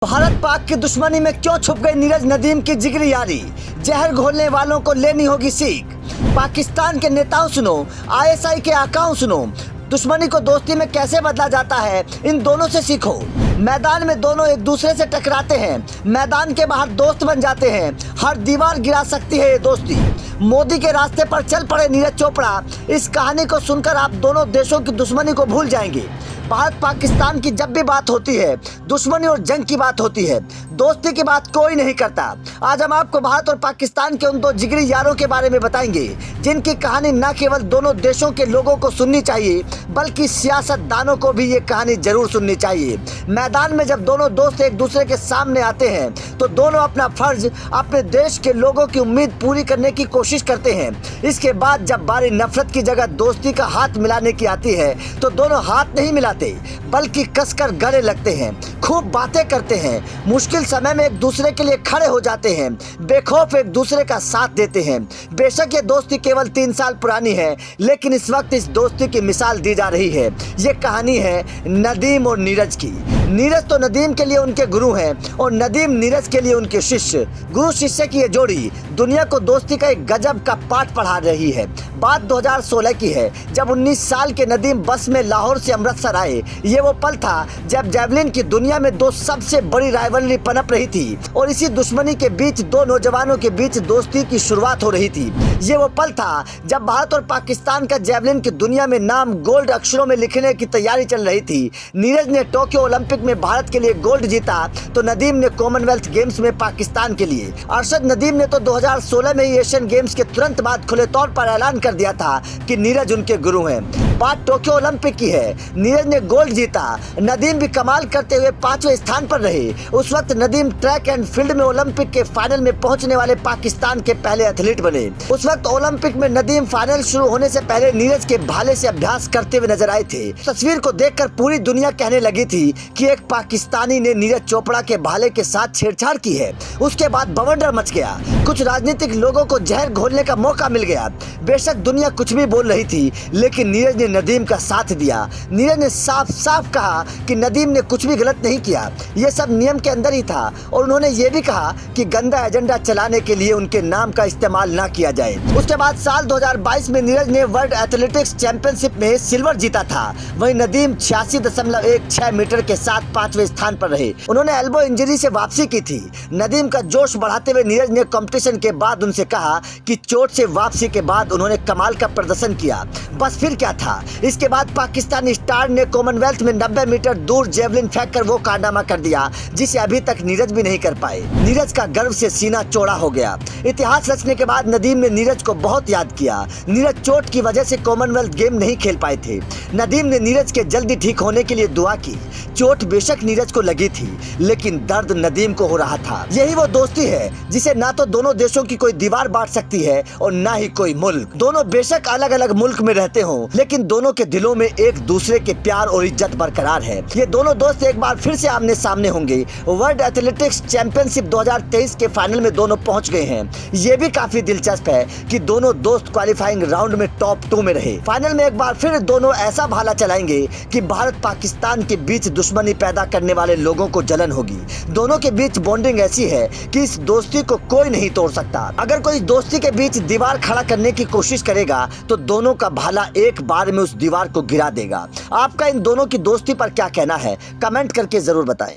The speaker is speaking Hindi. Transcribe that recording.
भारत पाक की दुश्मनी में क्यों छुप गई नीरज नदीम की जिगरी यारी। जहर घोलने वालों को लेनी होगी सीख। पाकिस्तान के नेताओं सुनो, आईएसआई के आकाओं सुनो, दुश्मनी को दोस्ती में कैसे बदला जाता है, इन दोनों से सीखो। मैदान में दोनों एक दूसरे से टकराते हैं, मैदान के बाहर दोस्त बन जाते हैं। हर दीवार गिरा सकती है ये दोस्ती। मोदी के रास्ते पर चल पड़े नीरज चोपड़ा। इस कहानी को सुनकर आप दोनों देशों की दुश्मनी को भूल जाएंगे। भारत पाकिस्तान की जब भी बात होती है, दुश्मनी और जंग की बात होती है, दोस्ती की बात कोई नहीं करता। आज हम आपको भारत और पाकिस्तान के उन दो जिगरी यारों के बारे में बताएंगे, जिनकी कहानी न केवल दोनों देशों के लोगों को सुननी चाहिए, बल्कि सियासतदानों को भी ये कहानी जरूर सुननी चाहिए। मैदान में जब दोनों दोस्त एक दूसरे के सामने आते हैं, तो दोनों अपना फर्ज, अपने देश के लोगों की उम्मीद पूरी करने की कोशिश करते हैं। इसके बाद जब बारी नफरत की जगह दोस्ती का हाथ मिलाने की आती है, तो दोनों हाथ नहीं मिलाते, बल्कि कसकर गले लगते हैं, खूब बातें करते हैं, मुश्किल समय में एक दूसरे के लिए खड़े हो जाते हैं, बेखौफ एक दूसरे का साथ देते हैं। बेशक ये दोस्ती केवल 3 साल पुरानी है, लेकिन इस वक्त इस दोस्ती की मिसाल दी जा रही है। ये कहानी है नदीम और नीरज की। नीरज तो नदीम के लिए उनके गुरु हैं और नदीम नीरज के लिए उनके शिष्य। गुरु शिष्य की ये जोड़ी दुनिया को दोस्ती का एक गजब का पाठ पढ़ा रही है। बात 2016 की है, जब 19 साल के नदीम बस में लाहौर से अमृतसर आए। ये वो पल था जब जैवलिन की दुनिया में दो सबसे बड़ी राइवलरी पनप रही थी और इसी दुश्मनी के बीच दो नौजवानों के बीच दोस्ती की शुरुआत हो रही थी। ये वो पल था जब भारत और पाकिस्तान का जैवलिन की दुनिया में नाम गोल्ड अक्षरों में लिखने की तैयारी चल रही थी। नीरज ने टोक्यो ओलंपिक में भारत के लिए गोल्ड जीता, तो नदीम ने कॉमनवेल्थ गेम्स में पाकिस्तान के लिए। अरशद नदीम ने तो 2016 में ही एशियन गेम्स के तुरंत बाद खुले तौर पर ऐलान कर दिया था कि नीरज उनके गुरु हैं। बात टोक्यो ओलंपिक की है, नीरज ने गोल्ड जीता, नदीम भी कमाल करते हुए 5वें स्थान पर रहे। उस वक्त नदीम ट्रैक एंड फील्ड में ओलंपिक के फाइनल में पहुंचने वाले पाकिस्तान के पहले एथलीट बने। उस वक्त ओलंपिक में नदीम फाइनल शुरू होने से पहले नीरज के भाले से अभ्यास करते हुए नजर आए थे। तस्वीर को देखकर पूरी दुनिया कहने लगी थी कि एक पाकिस्तानी ने नीरज चोपड़ा के भाले के साथ छेड़छाड़ की है। उसके बाद बवंडर मच गया, कुछ राजनीतिक लोगों को जहर घोलने का मौका मिल गया। बेशक दुनिया कुछ भी बोल रही थी, लेकिन नीरज ने नदीम का साथ दिया। नीरज ने साफ साफ कहा कि नदीम ने कुछ भी गलत नहीं किया, ये सब नियम के अंदर ही था। और उन्होंने ये भी कहा कि गंदा एजेंडा चलाने के लिए उनके नाम का इस्तेमाल ना किया जाए। उसके बाद साल 2022 में नीरज ने वर्ल्ड एथलेटिक्स चैंपियनशिप में सिल्वर जीता था। वहीं नदीम 86.16 मीटर के साथ 5वें स्थान पर रहे। उन्होंने एल्बो इंजरी से वापसी की थी। नदीम का जोश बढ़ाते हुए नीरज ने कंपटीशन के बाद उनसे कहा कि चोट से वापसी के बाद उन्होंने कमाल का प्रदर्शन किया। बस फिर क्या था, इसके बाद पाकिस्तानी स्टार ने कॉमनवेल्थ में 90 मीटर दूर जेवलिन फेंककर वो कारनामा कर दिया जिसे अभी तक नीरज भी नहीं कर पाए। नीरज का गर्व से सीना चौड़ा हो गया। इतिहास रचने के बाद नदीम ने नीरज को बहुत याद किया। नीरज चोट की वजह से कॉमनवेल्थ गेम नहीं खेल पाए थे। नदीम ने नीरज के जल्दी ठीक होने के लिए दुआ की। चोट बेशक नीरज को लगी थी, लेकिन दर्द नदीम को हो रहा था। यही वो दोस्ती है जिसे ना तो दोनों देशों की कोई दीवार बांट सकती है और ना ही कोई मुल्क। दोनों बेशक अलग अलग मुल्क में रहते हों, लेकिन दोनों के दिलों में एक दूसरे के प्यार और इज्जत बरकरार है। ये दोनों दोस्त एक बार फिर से आमने सामने होंगे। वर्ल्ड एथलेटिक्स चैंपियनशिप 2023 के फाइनल में दोनों पहुंच गए हैं। ये भी काफी दिलचस्प है कि दोनों दोस्त क्वालिफाइंग राउंड में टॉप 2 में रहे। फाइनल में एक बार फिर दोनों ऐसा भाला चलाएंगे कि भारत पाकिस्तान के बीच दुश्मनी पैदा करने वाले लोगों को जलन होगी। दोनों के बीच बॉन्डिंग ऐसी है कि इस दोस्ती को कोई नहीं तोड़ सकता। अगर कोई दोस्ती के बीच दीवार खड़ा करने की कोशिश करेगा, तो दोनों का भाला एक बार में उस दीवार को गिरा देगा। आपका इन दोनों की दोस्ती पर क्या कहना है, कमेंट करके जरूर बताएं।